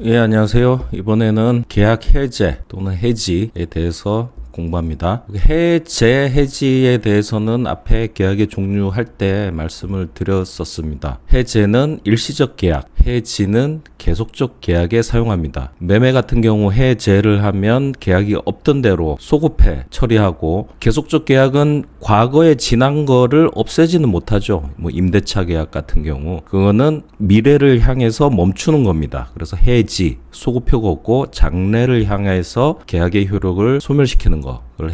예, 안녕하세요. 이번에는 계약 해제 또는 해지에 대해서 공부합니다. 해지에 대해서는 앞에 계약의 종류할 때 말씀을 드렸었습니다. 해제는 일시적 계약, 해지는 계속적 계약에 사용합니다. 매매 같은 경우 해제를 하면 계약이 없던 대로 소급해 처리하고, 계속적 계약은 과거에 지난 거를 없애지는 못하죠. 임대차 계약 같은 경우 그거는 미래를 향해서 멈추는 겁니다. 그래서 해지, 소급효가 없고 장래를 향해서 계약의 효력을 소멸시키는 걸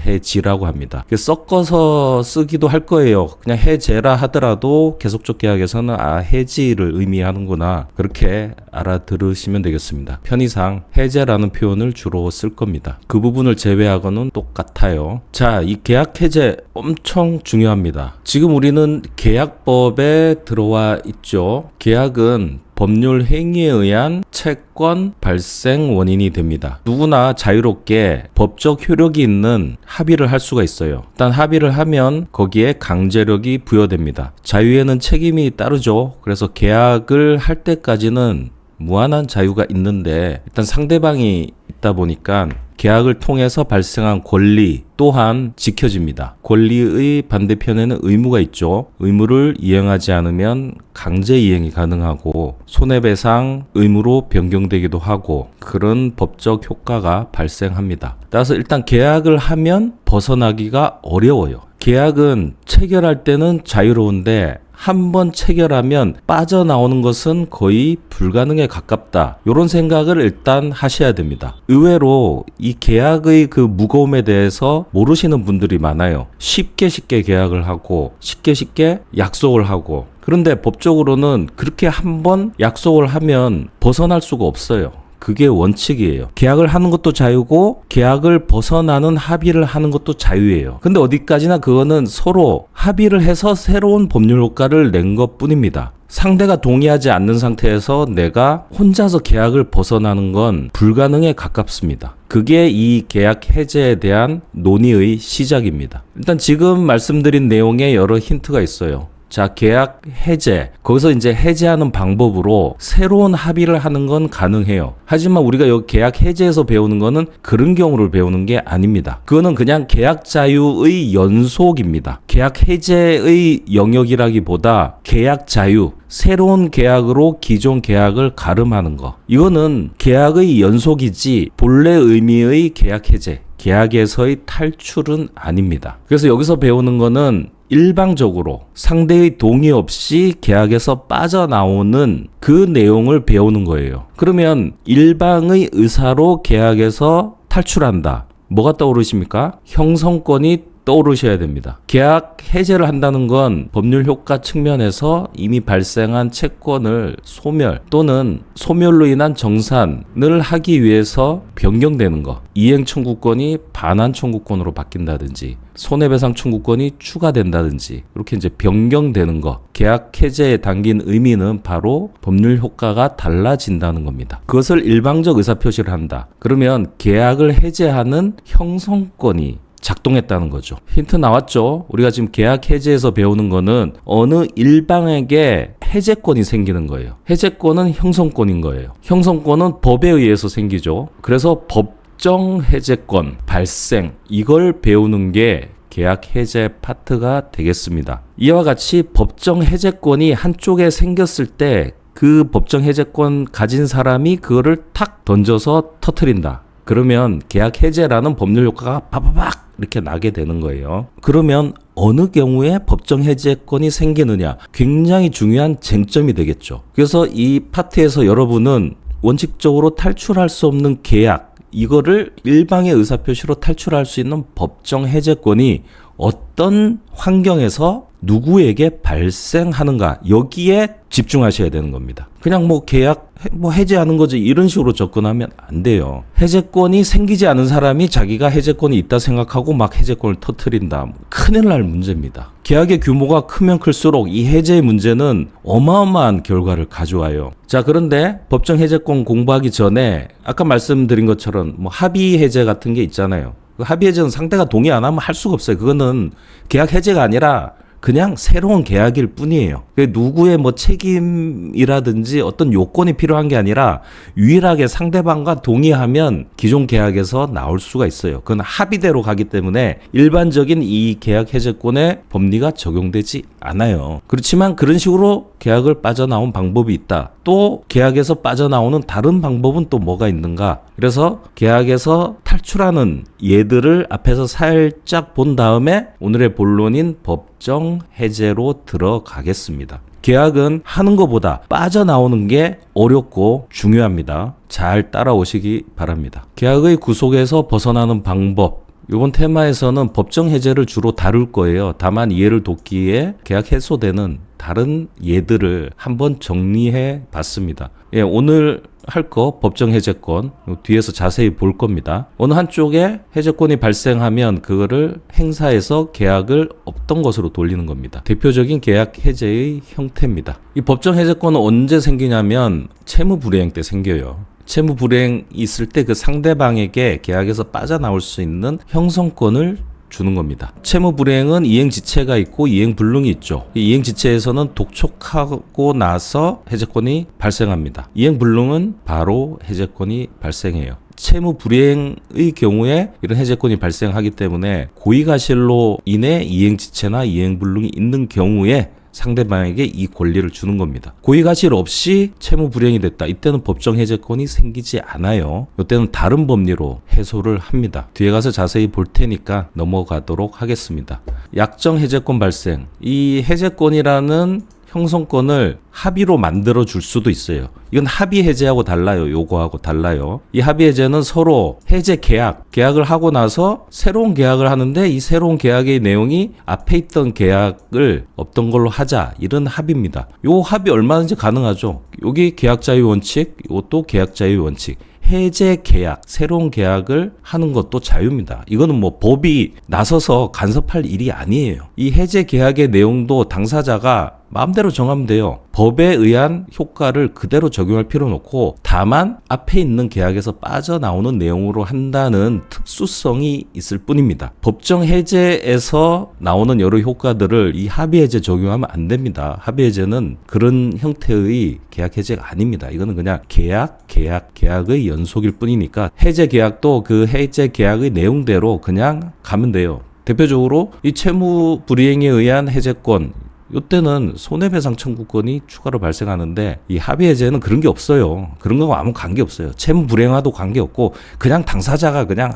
해지라고 합니다. 섞어서 쓰기도 할 거예요. 그냥 해제라 하더라도 계속적 계약에서는 해지를 의미하는구나, 그렇게 알아들으시면 되겠습니다. 편의상 해제라는 표현을 주로 쓸 겁니다. 그 부분을 제외하고는 똑같아요. 자, 이 계약 해제 엄청 중요합니다. 지금 우리는 계약법에 들어와 있죠. 계약은 법률 행위에 의한 채권 발생 원인이 됩니다. 누구나 자유롭게 법적 효력이 있는 합의를 할 수가 있어요. 일단 합의를 하면 거기에 강제력이 부여됩니다. 자유에는 책임이 따르죠. 그래서 계약을 할 때까지는 무한한 자유가 있는데, 일단 상대방이 있다 보니까 계약을 통해서 발생한 권리 또한 지켜집니다. 권리의 반대편에는 의무가 있죠. 의무를 이행하지 않으면 강제 이행이 가능하고 손해배상 의무로 변경되기도 하고, 그런 법적 효과가 발생합니다. 따라서 일단 계약을 하면 벗어나기가 어려워요. 계약은 체결할 때는 자유로운데 한번 체결하면 빠져나오는 것은 거의 불가능에 가깝다, 이런 생각을 일단 하셔야 됩니다. 의외로 이 계약의 그 무거움에 대해서 모르시는 분들이 많아요. 쉽게 계약을 하고 쉽게 약속을 하고, 그런데 법적으로는 그렇게 한번 약속을 하면 벗어날 수가 없어요. 그게 원칙이에요. 계약을 하는 것도 자유고 계약을 벗어나는 합의를 하는 것도 자유예요. 근데 어디까지나 그거는 서로 합의를 해서 새로운 법률 효과를 낸 것뿐입니다. 상대가 동의하지 않는 상태에서 내가 혼자서 계약을 벗어나는 건 불가능에 가깝습니다. 그게 이 계약 해제에 대한 논의의 시작입니다. 일단 지금 말씀드린 내용에 여러 힌트가 있어요. 자, 계약 해제, 거기서 이제 해제하는 방법으로 새로운 합의를 하는 건 가능해요. 하지만 우리가 여기 계약 해제에서 배우는 거는 그런 경우를 배우는 게 아닙니다. 그거는 그냥 계약 자유의 연속입니다. 계약 해제의 영역이라기보다 계약 자유, 새로운 계약으로 기존 계약을 가름하는 거, 이거는 계약의 연속이지 본래 의미의 계약 해제, 계약에서의 탈출은 아닙니다. 그래서 여기서 배우는 거는 일방적으로 상대의 동의 없이 계약에서 빠져나오는 그 내용을 배우는 거예요. 그러면 일방의 의사로 계약에서 탈출한다, 뭐가 떠오르십니까? 형성권이 떠오르셔야 됩니다. 계약 해제를 한다는 건 법률 효과 측면에서 이미 발생한 채권을 소멸 또는 소멸로 인한 정산을 하기 위해서 변경되는 거, 이행 청구권이 반환 청구권으로 바뀐다든지 손해배상 청구권이 추가된다든지, 이렇게 이제 변경되는 거, 계약 해제에 담긴 의미는 바로 법률 효과가 달라진다는 겁니다. 그것을 일방적 의사표시를 한다. 그러면 계약을 해제하는 형성권이 작동했다는 거죠. 힌트 나왔죠? 우리가 지금 계약 해제에서 배우는 거는 어느 일방에게 해제권이 생기는 거예요. 해제권은 형성권인 거예요. 형성권은 법에 의해서 생기죠. 그래서 법정 해제권 발생, 이걸 배우는 게 계약 해제 파트가 되겠습니다. 이와 같이 법정 해제권이 한쪽에 생겼을 때 그 법정 해제권 가진 사람이 그거를 탁 던져서 터트린다. 그러면 계약 해제라는 법률 효과가 바바박 이렇게 나게 되는 거예요. 그러면 어느 경우에 법정 해제권이 생기느냐, 굉장히 중요한 쟁점이 되겠죠. 그래서 이 파트에서 여러분은 원칙적으로 탈출할 수 없는 계약, 이거를 일방의 의사표시로 탈출할 수 있는 법정 해제권이 어떤 환경에서 누구에게 발생하는가, 여기에 집중하셔야 되는 겁니다. 그냥 계약 해제하는 거지 이런 식으로 접근하면 안 돼요. 해제권이 생기지 않은 사람이 자기가 해제권이 있다 생각하고 막 해제권을 터뜨린다, 큰일 날 문제입니다. 계약의 규모가 크면 클수록 이 해제의 문제는 어마어마한 결과를 가져와요. 자, 그런데 법정 해제권 공부하기 전에 아까 말씀드린 것처럼 합의 해제 같은 게 있잖아요. 그 합의 해제는 상대가 동의 안 하면 할 수가 없어요. 그거는 계약 해제가 아니라 그냥 새로운 계약일 뿐이에요. 누구의 뭐 책임이라든지 어떤 요건이 필요한 게 아니라 유일하게 상대방과 동의하면 기존 계약에서 나올 수가 있어요. 그건 합의대로 가기 때문에 일반적인 이 계약 해제권의 법리가 적용되지 않아요. 그렇지만 그런 식으로 계약을 빠져나온 방법이 있다. 또 계약에서 빠져나오는 다른 방법은 또 뭐가 있는가? 그래서 계약에서 탈출하는 예들을 앞에서 살짝 본 다음에 오늘의 본론인 법정 해제로 들어가겠습니다. 계약은 하는 것보다 빠져나오는 게 어렵고 중요합니다. 잘 따라오시기 바랍니다. 계약의 구속에서 벗어나는 방법. 이번 테마에서는 법정 해제를 주로 다룰 거예요. 다만 이해를 돕기에 계약 해소되는 다른 예들을 한번 정리해 봤습니다. 예, 오늘 할 거 법정 해제권 뒤에서 자세히 볼 겁니다. 어느 한쪽에 해제권이 발생하면 그거를 행사해서 계약을 없던 것으로 돌리는 겁니다. 대표적인 계약 해제의 형태입니다. 이 법정 해제권은 언제 생기냐면 채무 불이행 때 생겨요. 채무 불이행이 있을 때 그 상대방에게 계약에서 빠져나올 수 있는 형성권을 주는 겁니다. 채무 불이행은 이행 지체가 있고 이행 불능이 있죠. 이 이행 지체에서는 독촉하고 나서 해제권이 발생합니다. 이행 불능은 바로 해제권이 발생해요. 채무 불이행의 경우에 이런 해제권이 발생하기 때문에 고의가실로 인해 이행 지체나 이행 불능이 있는 경우에 상대방에게 이 권리를 주는 겁니다. 고의가실 없이 채무 불이행이 됐다. 이때는 법정 해제권이 생기지 않아요. 이때는 다른 법리로 해소를 합니다. 뒤에 가서 자세히 볼 테니까 넘어가도록 하겠습니다. 약정 해제권 발생. 이 해제권이라는 형성권을 합의로 만들어 줄 수도 있어요. 이건 합의 해제하고 달라요. 요거하고 달라요. 이 합의 해제는 서로 해제 계약을 하고 나서 새로운 계약을 하는데 이 새로운 계약의 내용이 앞에 있던 계약을 없던 걸로 하자. 이런 합의입니다. 요 합의 얼마든지 가능하죠. 여기 계약자의 원칙, 이것도 계약자의 원칙. 해제 계약, 새로운 계약을 하는 것도 자유입니다. 이거는 뭐 법이 나서서 간섭할 일이 아니에요. 이 해제 계약의 내용도 당사자가 마음대로 정하면 돼요. 법에 의한 효과를 그대로 적용할 필요는 없고 다만 앞에 있는 계약에서 빠져나오는 내용으로 한다는 특수성이 있을 뿐입니다. 법정 해제에서 나오는 여러 효과들을 이 합의 해제 적용하면 안 됩니다. 합의 해제는 그런 형태의 계약 해제가 아닙니다. 이거는 그냥 계약의 연속일 뿐이니까 해제 계약도 그 해제 계약의 내용대로 그냥 가면 돼요. 대표적으로 이 채무 불이행에 의한 해제권 이때는 손해배상 청구권이 추가로 발생하는데 이 합의 해제는 그런 게 없어요. 그런 거하고 아무 관계 없어요. 채무 불이행와도 관계 없고 그냥 당사자가 그냥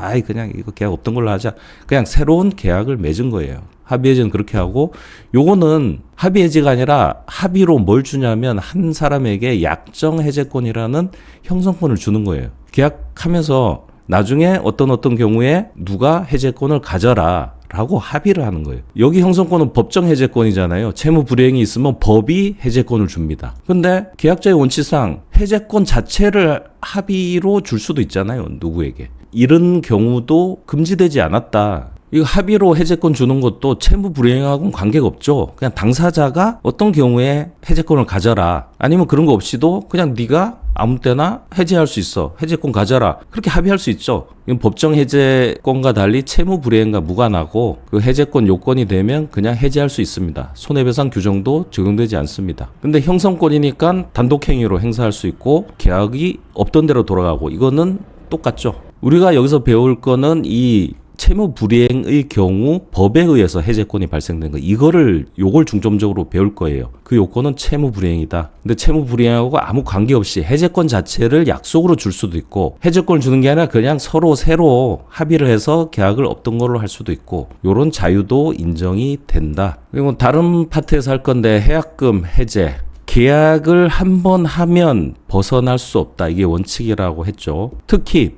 이거 계약 없던 걸로 하자. 그냥 새로운 계약을 맺은 거예요. 합의 해제는 그렇게 하고 요거는 합의 해제가 아니라 합의로 뭘 주냐면 한 사람에게 약정 해제권이라는 형성권을 주는 거예요. 계약하면서 나중에 어떤 경우에 누가 해제권을 가져라 라고 합의를 하는 거예요. 여기 형성권은 법정 해제권이잖아요. 채무 불이행이 있으면 법이 해제권을 줍니다. 근데 계약자의 원칙상 해제권 자체를 합의로 줄 수도 있잖아요. 누구에게. 이런 경우도 금지되지 않았다. 이거 합의로 해제권 주는 것도 채무 불이행하고는 관계가 없죠. 그냥 당사자가 어떤 경우에 해제권을 가져라. 아니면 그런 거 없이도 그냥 네가 아무 때나 해제할 수 있어. 해제권 가져라. 그렇게 합의할 수 있죠. 이건 법정 해제권과 달리 채무 불이행과 무관하고 그 해제권 요건이 되면 그냥 해제할 수 있습니다. 손해배상 규정도 적용되지 않습니다. 근데 형성권이니까 단독행위로 행사할 수 있고 계약이 없던 대로 돌아가고 이거는 똑같죠. 우리가 여기서 배울 거는 이 채무 불이행의 경우 법에 의해서 해제권이 발생된 거 요걸 중점적으로 배울 거예요. 그 요건은 채무 불이행이다. 근데 채무 불이행하고 아무 관계없이 해제권 자체를 약속으로 줄 수도 있고 해제권을 주는 게 아니라 그냥 서로 새로 합의를 해서 계약을 없던 걸로 할 수도 있고 요런 자유도 인정이 된다. 그리고 다른 파트에서 할 건데 해약금 해제 계약을 한번 하면 벗어날 수 없다. 이게 원칙이라고 했죠. 특히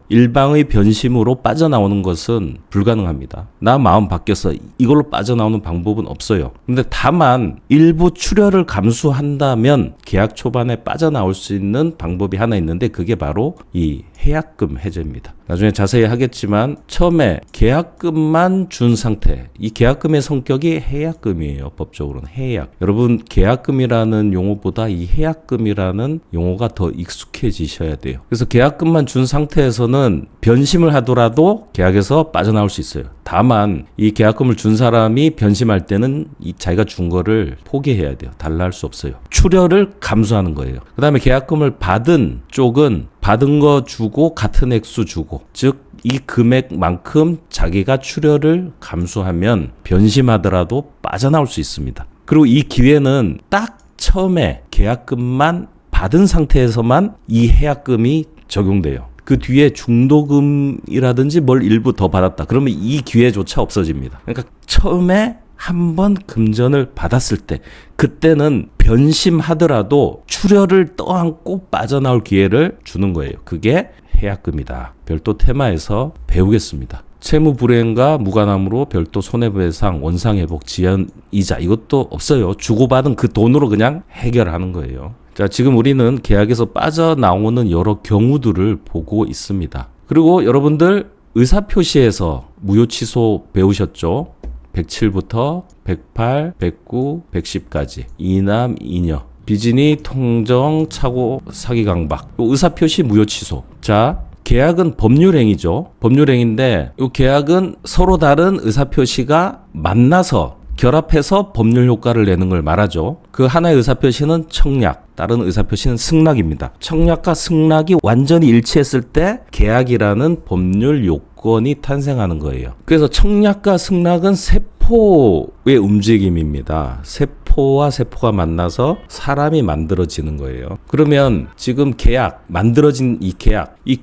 일방의 변심으로 빠져나오는 것은 불가능합니다. 나 마음 바뀌어서 이걸로 빠져나오는 방법은 없어요. 근데 다만 일부 출혈을 감수한다면 계약 초반에 빠져나올 수 있는 방법이 하나 있는데 그게 바로 이 해약금 해제입니다. 나중에 자세히 하겠지만 처음에 계약금만 준 상태, 이 계약금의 성격이 해약금이에요. 법적으로는 해약. 여러분 계약금이라는 용어보다 이 해약금이라는 용어가 더 익숙해지셔야 돼요. 그래서 계약금만 준 상태에서는 변심을 하더라도 계약에서 빠져나올 수 있어요. 다만 이 계약금을 준 사람이 변심할 때는 이 자기가 준 거를 포기해야 돼요. 달라 할 수 없어요. 출혈을 감수하는 거예요. 그 다음에 계약금을 받은 쪽은 받은 거 주고 같은 액수 주고, 즉 이 금액만큼 자기가 출혈을 감수하면 변심하더라도 빠져나올 수 있습니다. 그리고 이 기회는 딱 처음에 계약금만 받은 상태에서만 이 해약금이 적용돼요. 그 뒤에 중도금이라든지 뭘 일부 더 받았다, 그러면 이 기회조차 없어집니다. 그러니까 처음에 한번 금전을 받았을 때, 그때는 변심하더라도 출혈을 떠안고 빠져나올 기회를 주는 거예요. 그게 해약금이다. 별도 테마에서 배우겠습니다. 채무 불이행과 무관함으로 별도 손해배상, 원상회복, 지연이자 이것도 없어요. 주고받은 그 돈으로 그냥 해결하는 거예요. 자, 지금 우리는 계약에서 빠져나오는 여러 경우들을 보고 있습니다. 그리고 여러분들 의사표시에서 무효취소 배우셨죠? 107부터 108, 109, 110까지 이남, 이녀, 비진이, 통정, 착오, 사기, 강박. 의사표시 무효취소. 자, 계약은 법률행위죠. 법률행위인데 이 계약은 서로 다른 의사표시가 만나서 결합해서 법률 효과를 내는 걸 말하죠. 그 하나의 의사표시는 청약, 다른 의사표시는 승낙입니다. 청약과 승낙이 완전히 일치했을 때 계약이라는 법률 요건이 탄생하는 거예요. 그래서 청약과 승낙은 세포의 움직임입니다. 세포와 세포가 만나서 사람이 만들어지는 거예요. 그러면 지금 계약, 만들어진 이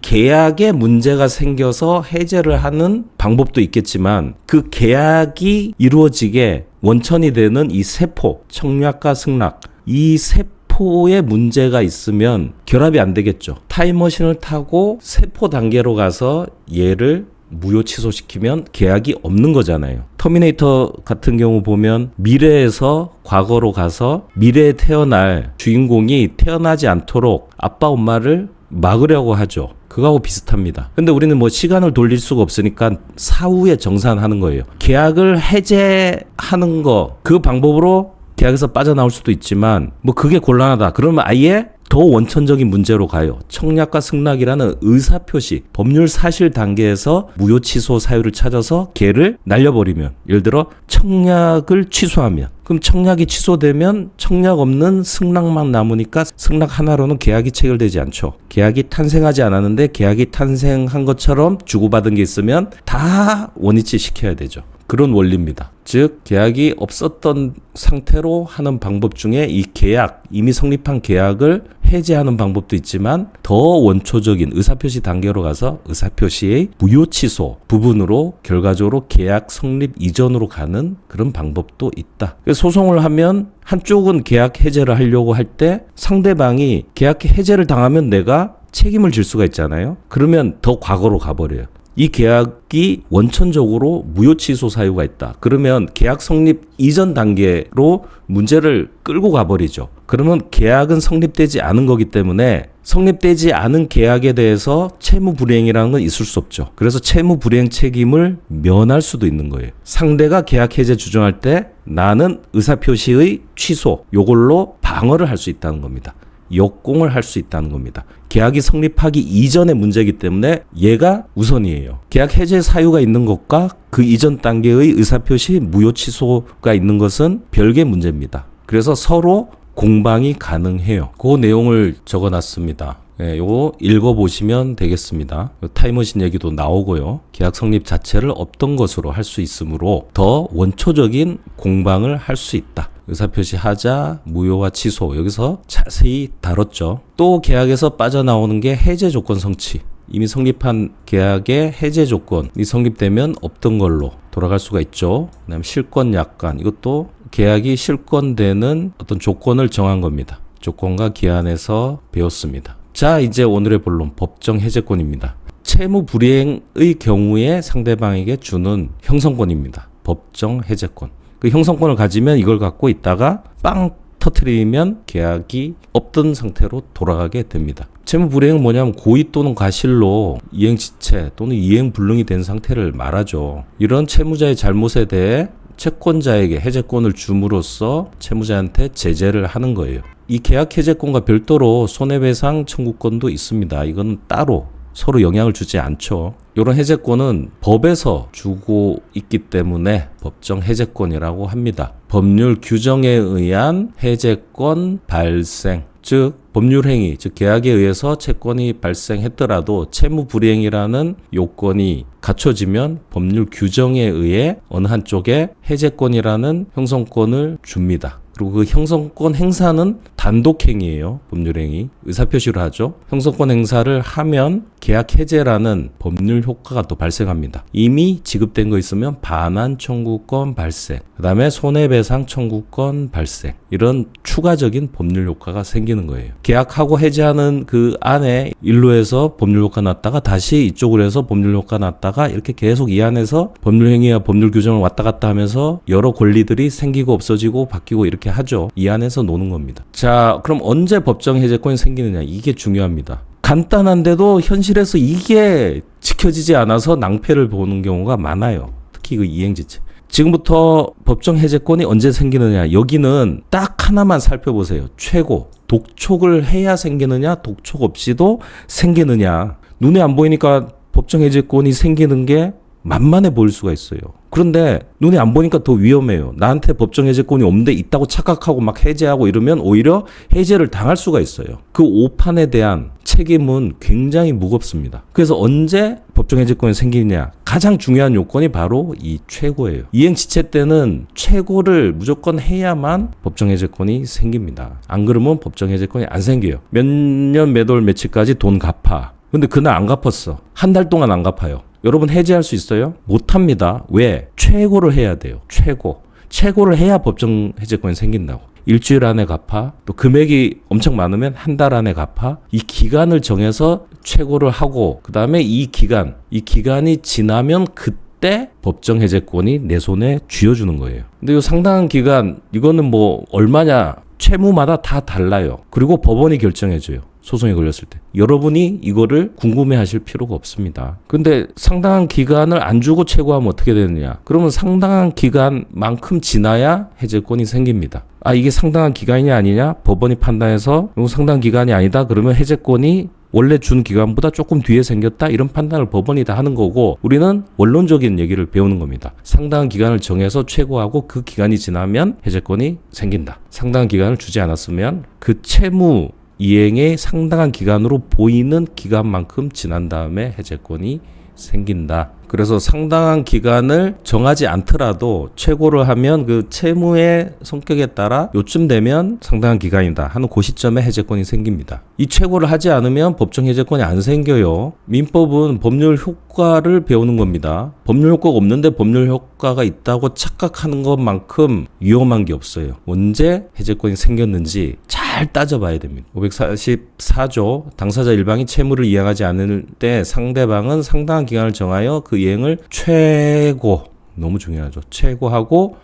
계약에 문제가 생겨서 해제를 하는 방법도 있겠지만, 그 계약이 이루어지게 원천이 되는 이 세포, 청약과 승낙, 이 세포에 문제가 있으면 결합이 안 되겠죠. 타임머신을 타고 세포 단계로 가서 얘를 무효 취소시키면 계약이 없는 거잖아요. 터미네이터 같은 경우 보면 미래에서 과거로 가서 미래에 태어날 주인공이 태어나지 않도록 아빠 엄마를 막으려고 하죠. 그거하고 비슷합니다. 근데 우리는 뭐 시간을 돌릴 수가 없으니까 사후에 정산하는 거예요. 계약을 해제하는 거, 그 방법으로 계약에서 빠져나올 수도 있지만 뭐 그게 곤란하다, 그러면 아예 더 원천적인 문제로 가요. 청약과 승낙이라는 의사표시, 법률 사실 단계에서 무효 취소 사유를 찾아서 걔를 날려버리면, 예를 들어 청약을 취소하면, 그럼 청약이 취소되면 청약 없는 승낙만 남으니까 승낙 하나로는 계약이 체결되지 않죠. 계약이 탄생하지 않았는데 계약이 탄생한 것처럼 주고받은 게 있으면 다 원위치 시켜야 되죠. 그런 원리입니다. 즉 계약이 없었던 상태로 하는 방법 중에 이 계약, 이미 성립한 계약을 해제하는 방법도 있지만 더 원초적인 의사표시 단계로 가서 의사표시의 무효 취소 부분으로 결과적으로 계약 성립 이전으로 가는 그런 방법도 있다. 그래서 소송을 하면 한쪽은 계약 해제를 하려고 할 때 상대방이 계약 해제를 당하면 내가 책임을 질 수가 있잖아요. 그러면 더 과거로 가버려요. 이 계약이 원천적으로 무효 취소 사유가 있다. 그러면 계약 성립 이전 단계로 문제를 끌고 가버리죠. 그러면 계약은 성립되지 않은 거기 때문에 성립되지 않은 계약에 대해서 채무 불이행이라는 건 있을 수 없죠. 그래서 채무 불이행 책임을 면할 수도 있는 거예요. 상대가 계약 해제 주장할 때 나는 의사표시의 취소, 요걸로 방어를 할 수 있다는 겁니다. 역공을 할 수 있다는 겁니다. 계약이 성립하기 이전의 문제이기 때문에 얘가 우선이에요. 계약 해제 사유가 있는 것과 그 이전 단계의 의사표시 무효 취소가 있는 것은 별개의 문제입니다. 그래서 서로 공방이 가능해요. 그 내용을 적어놨습니다. 요거 읽어보시면 되겠습니다. 타임머신 얘기도 나오고요. 계약 성립 자체를 없던 것으로 할 수 있으므로 더 원초적인 공방을 할 수 있다. 의사표시 하자, 무효와 취소, 여기서 자세히 다뤘죠. 또 계약에서 빠져나오는 게 해제 조건 성취. 이미 성립한 계약의 해제 조건이 성립되면 없던 걸로 돌아갈 수가 있죠. 그다음에 실권 약관, 이것도 계약이 실권되는 어떤 조건을 정한 겁니다. 조건과 기한에서 배웠습니다. 자, 이제 오늘의 본론, 법정 해제권입니다. 채무 불이행의 경우에 상대방에게 주는 형성권입니다. 법정 해제권. 그 형성권을 가지면 이걸 갖고 있다가 빵 터트리면 계약이 없던 상태로 돌아가게 됩니다. 채무 불이행은 뭐냐면 고의 또는 과실로 이행지체 또는 이행불능이 된 상태를 말하죠. 이런 채무자의 잘못에 대해 채권자에게 해제권을 줌으로써 채무자한테 제재를 하는 거예요. 이 계약 해제권과 별도로 손해배상 청구권도 있습니다. 이건 따로 서로 영향을 주지 않죠. 이런 해제권은 법에서 주고 있기 때문에 법정 해제권이라고 합니다. 법률 규정에 의한 해제권 발생, 즉 법률 행위, 즉 계약에 의해서 채권이 발생했더라도 채무 불이행이라는 요건이 갖춰지면 법률 규정에 의해 어느 한쪽에 해제권이라는 형성권을 줍니다. 그리고 그 형성권 행사는 단독 행위예요. 법률 행위. 의사표시를 하죠. 형성권 행사를 하면 계약 해제라는 법률 효과가 또 발생합니다. 이미 지급된 거 있으면 반환 청구권 발생, 그 다음에 손해배상 청구권 발생, 이런 추가적인 법률 효과가 생기는 거예요. 계약하고 해제하는 그 안에 일로에서 법률 효과 났다가 다시 이쪽으로 해서 법률 효과 났다가 이렇게 계속 이 안에서 법률 행위와 법률 규정을 왔다 갔다 하면서 여러 권리들이 생기고 없어지고 바뀌고 이렇게 하죠. 이 안에서 노는 겁니다. 자, 그럼 언제 법정 해제권이 생기느냐? 이게 중요합니다. 간단한데도 현실에서 이게 지켜지지 않아서 낭패를 보는 경우가 많아요. 특히 그 이행지체. 지금부터 법정 해제권이 언제 생기느냐? 여기는 딱 하나만 살펴보세요. 최고. 독촉을 해야 생기느냐? 독촉 없이도 생기느냐? 눈에 안 보이니까 법정 해제권이 생기는 게 만만해 보일 수가 있어요. 그런데 눈에 안 보니까 더 위험해요. 나한테 법정 해제권이 없는데 있다고 착각하고 막 해제하고 이러면 오히려 해제를 당할 수가 있어요. 그 오판에 대한 책임은 굉장히 무겁습니다. 그래서 언제 법정 해제권이 생기느냐? 가장 중요한 요건이 바로 이 최고예요. 이행지체 때는 최고를 무조건 해야만 법정 해제권이 생깁니다. 안 그러면 법정 해제권이 안 생겨요. 몇 년 몇 월 며칠까지 돈 갚아. 근데 그날 안 갚았어. 한 달 동안 안 갚아요. 여러분 해제할 수 있어요? 못합니다. 왜? 최고를 해야 돼요. 최고. 최고를 해야 법정 해제권이 생긴다고. 일주일 안에 갚아. 또 금액이 엄청 많으면 한 달 안에 갚아. 이 기간을 정해서 최고를 하고 그 다음에 이 기간이 지나면 그때 법정 해제권이 내 손에 쥐어주는 거예요. 근데 이 상당한 기간, 이거는 뭐 얼마냐? 채무마다 다 달라요. 그리고 법원이 결정해줘요. 소송이 걸렸을 때. 여러분이 이거를 궁금해 하실 필요가 없습니다. 근데 상당한 기간을 안 주고 최고하면 어떻게 되느냐? 그러면 상당한 기간만큼 지나야 해제권이 생깁니다. 아, 이게 상당한 기간이 아니냐? 법원이 판단해서 이거 상당한 기간이 아니다. 그러면 해제권이 원래 준 기간보다 조금 뒤에 생겼다. 이런 판단을 법원이 다 하는 거고 우리는 원론적인 얘기를 배우는 겁니다. 상당한 기간을 정해서 최고하고 그 기간이 지나면 해제권이 생긴다. 상당한 기간을 주지 않았으면 그 채무 이행의 상당한 기간으로 보이는 기간만큼 지난 다음에 해제권이 생긴다. 그래서 상당한 기간을 정하지 않더라도 최고를 하면 그 채무의 성격에 따라 요쯤 되면 상당한 기간이다 하는 그 시점에 해제권이 생깁니다. 이 최고를 하지 않으면 법정 해제권이 안 생겨요. 민법은 법률 효과를 배우는 겁니다. 법률 효과가 없는데 법률 효과가 있다고 착각하는 것만큼 위험한 게 없어요. 언제 해제권이 생겼는지 잘 따져봐야 됩니다. 544조 당사자 일방이 채무를 이행하지 않을 때 상대방은 상당한 기간을 정하여 그 이행을 최고, 너무 중요하죠. 최고하고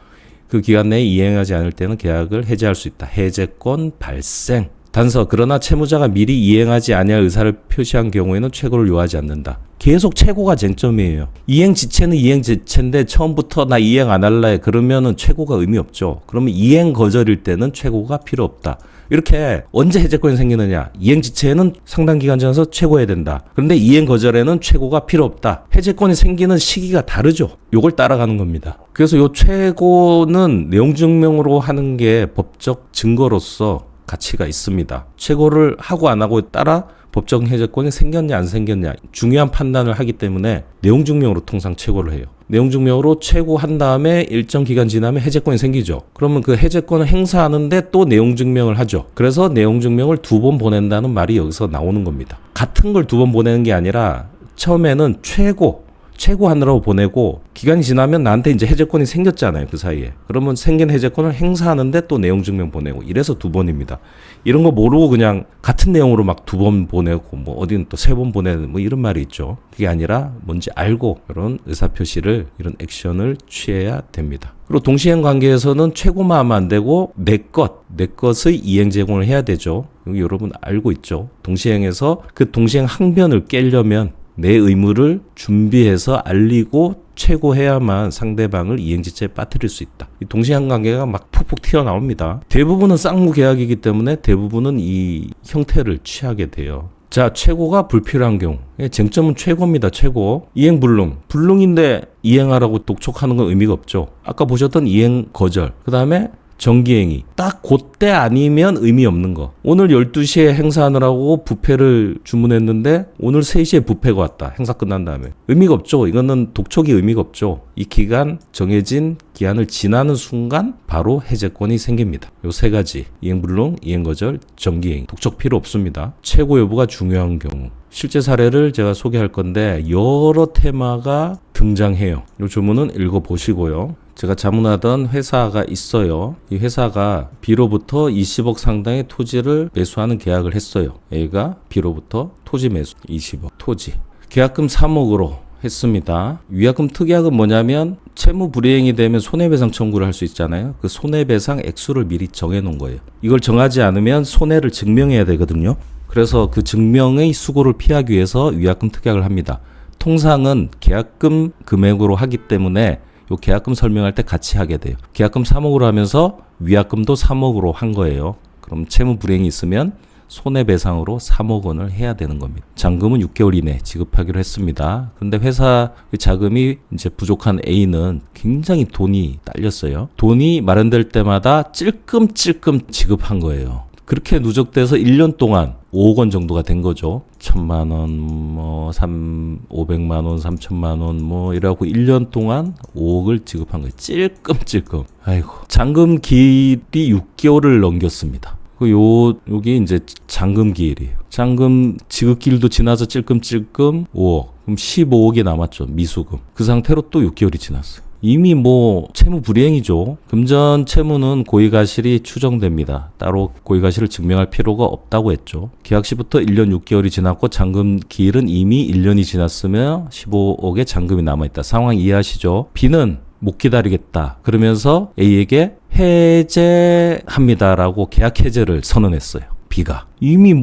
그 기간 내에 이행하지 않을 때는 계약을 해제할 수 있다. 해제권 발생. 단서, 그러나 채무자가 미리 이행하지 아니할 의사를 표시한 경우에는 최고를 요하지 않는다. 계속 최고가 쟁점이에요. 이행 지체는 이행 지체인데 처음부터 나 이행 안 할래 그러면은 최고가 의미 없죠. 그러면 이행 거절일 때는 최고가 필요 없다. 이렇게 언제 해제권이 생기느냐? 이행 지체에는 상당 기간 지나서 최고해야 된다. 그런데 이행 거절에는 최고가 필요 없다. 해제권이 생기는 시기가 다르죠. 요걸 따라가는 겁니다. 그래서 요 최고는 내용 증명으로 하는 게 법적 증거로서 가치가 있습니다. 최고를 하고 안 하고에 따라 법정 해제권이 생겼냐 안 생겼냐 중요한 판단을 하기 때문에 내용 증명으로 통상 최고를 해요. 내용 증명으로 최고한 다음에 일정 기간 지나면 해제권이 생기죠. 그러면 그 해제권을 행사하는데 또 내용 증명을 하죠. 그래서 내용 증명을 2번 보낸다는 말이 여기서 나오는 겁니다. 같은 걸 2번 보내는 게 아니라 처음에는 최고하느라고 보내고 기간이 지나면 나한테 이제 해제권이 생겼잖아요. 그 사이에. 그러면 생긴 해제권을 행사하는데 또 내용 증명 보내고 이래서 2번입니다. 이런 거 모르고 그냥 같은 내용으로 막 2번 보내고 뭐 어디는 또 3번 보내는 뭐 이런 말이 있죠. 그게 아니라 뭔지 알고 이런 의사표시를 이런 액션을 취해야 됩니다. 그리고 동시행 관계에서는 최고만 하면 안 되고 내 것의 이행 제공을 해야 되죠. 여기 여러분 알고 있죠. 동시행에서 그 동시행 항변을 깨려면 내 의무를 준비해서 알리고 최고해야만 상대방을 이행지체에 빠뜨릴 수 있다. 이 동시행 관계가 막 푹푹 튀어나옵니다. 대부분은 쌍무 계약이기 때문에 대부분은 이 형태를 취하게 돼요. 자, 최고가 불필요한 경우. 쟁점은 최고입니다. 최고. 이행 불능. 불능인데 이행하라고 독촉하는 건 의미가 없죠. 아까 보셨던 이행 거절. 그 다음에 정기행위. 딱 그때 아니면 의미 없는 거. 오늘 12시에 행사하느라고 뷔페를 주문했는데 오늘 3시에 뷔페가 왔다. 행사 끝난 다음에. 의미가 없죠. 이거는 독촉이 의미가 없죠. 이 기간 정해진 기한을 지나는 순간 바로 해제권이 생깁니다. 요 3가지. 이행불능, 이행거절, 정기행위. 독촉 필요 없습니다. 최고 여부가 중요한 경우. 실제 사례를 제가 소개할 건데 여러 테마가 등장해요. 이 주문은 읽어보시고요. 제가 자문하던 회사가 있어요. 이 회사가 B로부터 20억 상당의 토지를 매수하는 계약을 했어요. A가 B로부터 토지 매수 20억 토지. 계약금 3억으로 했습니다. 위약금 특약은 뭐냐면 채무 불이행이 되면 손해배상 청구를 할 수 있잖아요. 그 손해배상 액수를 미리 정해놓은 거예요. 이걸 정하지 않으면 손해를 증명해야 되거든요. 그래서 그 증명의 수고를 피하기 위해서 위약금 특약을 합니다. 통상은 계약금 금액으로 하기 때문에 요 계약금 설명할 때 같이 하게 돼요. 계약금 3억으로 하면서 위약금도 3억으로 한 거예요. 그럼 채무 불이행이 있으면 손해배상으로 3억 원을 해야 되는 겁니다. 잔금은 6개월 이내 지급하기로 했습니다. 근데 회사 자금이 이제 부족한 A는 굉장히 돈이 딸렸어요. 돈이 마련될 때마다 찔끔찔끔 지급한 거예요. 그렇게 누적돼서 1년 동안 5억 원 정도가 된 거죠. 1,000만 원, 500만 원, 3,000만 원, 이래갖고 1년 동안 5억을 지급한 거예요. 찔끔찔끔. 아이고. 잔금 기일이 6개월을 넘겼습니다. 여기 이제 잔금 기일이에요. 잔금 지급기일도 지나서 찔끔찔끔 5억. 그럼 15억이 남았죠. 미수금. 그 상태로 또 6개월이 지났어요. 이미 채무 불이행이죠. 금전 채무는 고의가실이 추정됩니다. 따로 고의가실을 증명할 필요가 없다고 했죠. 계약 시부터 1년 6개월이 지났고 잔금 기일은 이미 1년이 지났으며 15억의 잔금이 남아있다. 상황 이해하시죠? B는 못 기다리겠다. 그러면서 A에게 해제합니다라고 계약 해제를 선언했어요. B가. 이미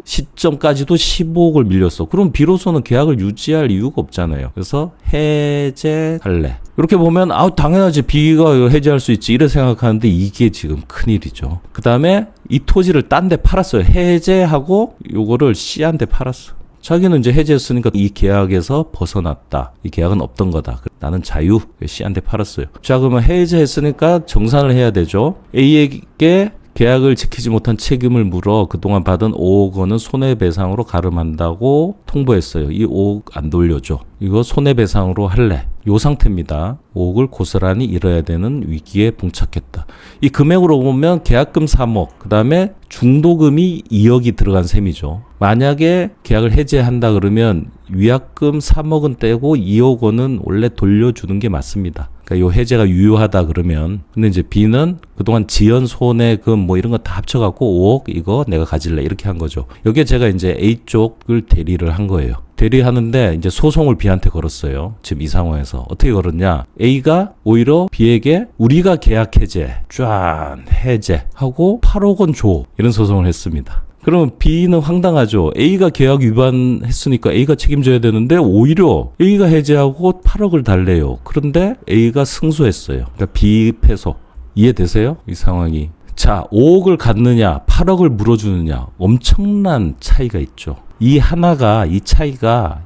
시점까지도 15억을 밀렸어. 그럼 B로서는 계약을 유지할 이유가 없잖아요. 그래서 해제할래. 이렇게 보면 당연하지. B가 해제할 수 있지. 이래 생각하는데 이게 지금 큰일이죠. 그 다음에 이 토지를 딴 데 팔았어요. 해제하고 요거를 C한테 팔았어. 자기는 이제 해제했으니까 이 계약에서 벗어났다. 이 계약은 없던 거다. 나는 자유. C한테 팔았어요. 자, 그러면 해제했으니까 정산을 해야 되죠. A에게 계약을 지키지 못한 책임을 물어 그동안 받은 5억 원은 손해배상으로 가름한다고 통보했어요. 이 5억 안 돌려줘. 이거 손해배상으로 할래. 요 상태입니다. 5억을 고스란히 잃어야 되는 위기에 봉착했다. 이 금액으로 보면 계약금 3억, 그 다음에 중도금이 2억이 들어간 셈이죠. 만약에 계약을 해제한다 그러면 위약금 3억은 떼고 2억 원은 원래 돌려주는 게 맞습니다. 그러니까 요 해제가 유효하다 그러면. 근데 이제 B는 그동안 지연 손해금 이런 거 다 합쳐갖고 5억 이거 내가 가질래 이렇게 한 거죠. 여기에 제가 이제 A 쪽을 대리를 한 거예요. 대리하는데 이제 소송을 B한테 걸었어요. 지금 이 상황에서 어떻게 걸었냐? A가 오히려 B에게 우리가 계약 해제, 해제하고 8억 원 줘 이런 소송을 했습니다. 그러면 B는 황당하죠. A가 계약 위반했으니까 A가 책임져야 되는데 오히려 A가 해제하고 8억을 달래요. 그런데 A가 승소했어요. 그러니까 B 패소. 이해되세요? 이 상황이. 자, 5억을 갖느냐 8억을 물어주느냐 엄청난 차이가 있죠. 이 차이가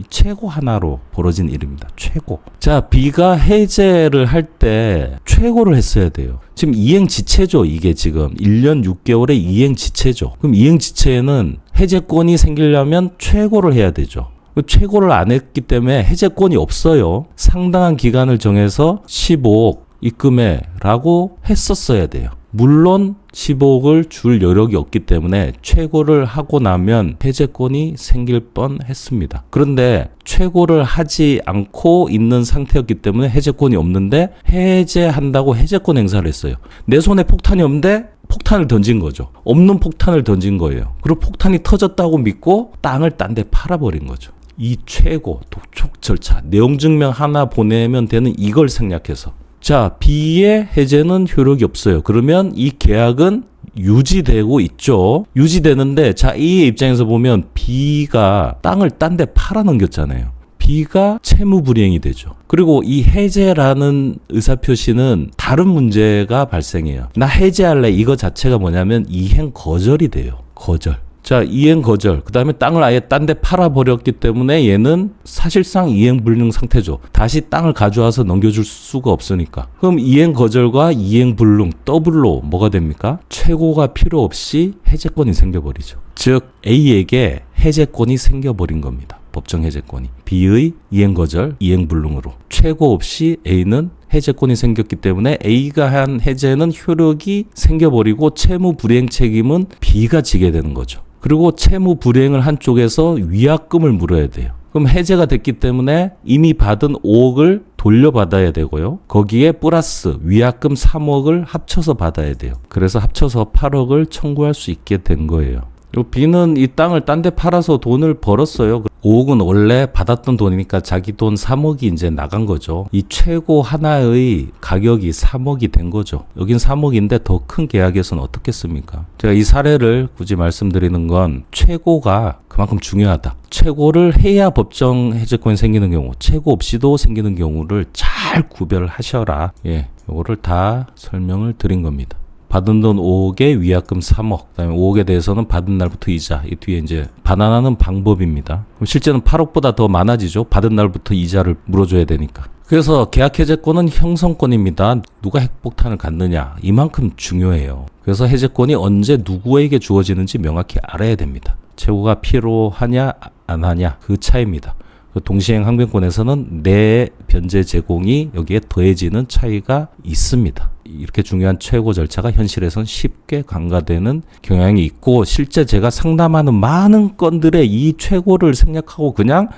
최고 하나로 벌어진 일입니다. 최고. 자, B가 해제를 할 때 최고를 했어야 돼요. 지금 이행지체죠. 이게 지금 1년 6개월의 이행지체죠. 그럼 이행지체에는 해제권이 생기려면 최고를 해야 되죠. 최고를 안 했기 때문에 해제권이 없어요. 상당한 기간을 정해서 15억 입금해 라고 했었어야 돼요. 물론 15억을 줄 여력이 없기 때문에 최고를 하고 나면 해제권이 생길 뻔했습니다. 그런데 최고를 하지 않고 있는 상태였기 때문에 해제권이 없는데 해제한다고 해제권 행사를 했어요. 내 손에 폭탄이 없는데 폭탄을 던진 거죠. 없는 폭탄을 던진 거예요. 그리고 폭탄이 터졌다고 믿고 땅을 딴 데 팔아버린 거죠. 이 최고 독촉 절차 내용 증명 하나 보내면 되는 이걸 생략해서 자, B의 해제는 효력이 없어요. 그러면 이 계약은 유지되고 있죠. 유지되는데 자, A의 입장에서 보면 B가 땅을 딴 데 팔아넘겼잖아요. B가 채무불이행이 되죠. 그리고 이 해제라는 의사표시는 다른 문제가 발생해요. 나 해제할래 이거 자체가 뭐냐면 이행 거절이 돼요. 거절. 자, 이행 거절. 그 다음에 땅을 아예 딴 데 팔아버렸기 때문에 얘는 사실상 이행 불능 상태죠. 다시 땅을 가져와서 넘겨줄 수가 없으니까. 그럼 이행 거절과 이행 불능 더블로 뭐가 됩니까? 최고가 필요 없이 해제권이 생겨버리죠. 즉 A에게 해제권이 생겨버린 겁니다. 법정 해제권이. B의 이행 거절, 이행 불능으로. 최고 없이 A는 해제권이 생겼기 때문에 A가 한 해제는 효력이 생겨버리고 채무 불이행 책임은 B가 지게 되는 거죠. 그리고 채무 불이행을 한 쪽에서 위약금을 물어야 돼요. 그럼 해제가 됐기 때문에 이미 받은 5억을 돌려받아야 되고요. 거기에 플러스 위약금 3억을 합쳐서 받아야 돼요. 그래서 합쳐서 8억을 청구할 수 있게 된 거예요. B는 이 땅을 딴 데 팔아서 돈을 벌었어요. 5억은 원래 받았던 돈이니까 자기 돈 3억이 이제 나간 거죠. 이 최고 하나의 가격이 3억이 된 거죠. 여긴 3억인데 더 큰 계약에서는 어떻겠습니까? 제가 이 사례를 굳이 말씀드리는 건 최고가 그만큼 중요하다. 최고를 해야 법정 해제권이 생기는 경우, 최고 없이도 생기는 경우를 잘 구별하셔라. 예, 요거를 다 설명을 드린 겁니다. 받은 돈 5억에 위약금 3억, 그다음에 5억에 대해서는 받은 날부터 이자, 이 뒤에 이제 반환하는 방법입니다. 그럼 실제는 8억보다 더 많아지죠. 받은 날부터 이자를 물어줘야 되니까. 그래서 계약 해제권은 형성권입니다. 누가 핵폭탄을 갖느냐, 이만큼 중요해요. 그래서 해제권이 언제 누구에게 주어지는지 명확히 알아야 됩니다. 최고가 필요하냐 안 하냐 그 차이입니다. 동시행 항변권에서는 내 변제 제공이 여기에 더해지는 차이가 있습니다. 이렇게 중요한 최고 절차가 현실에선 쉽게 간과되는 경향이 있고, 실제 제가 상담하는 많은 건들의 이 최고를 생략하고 그냥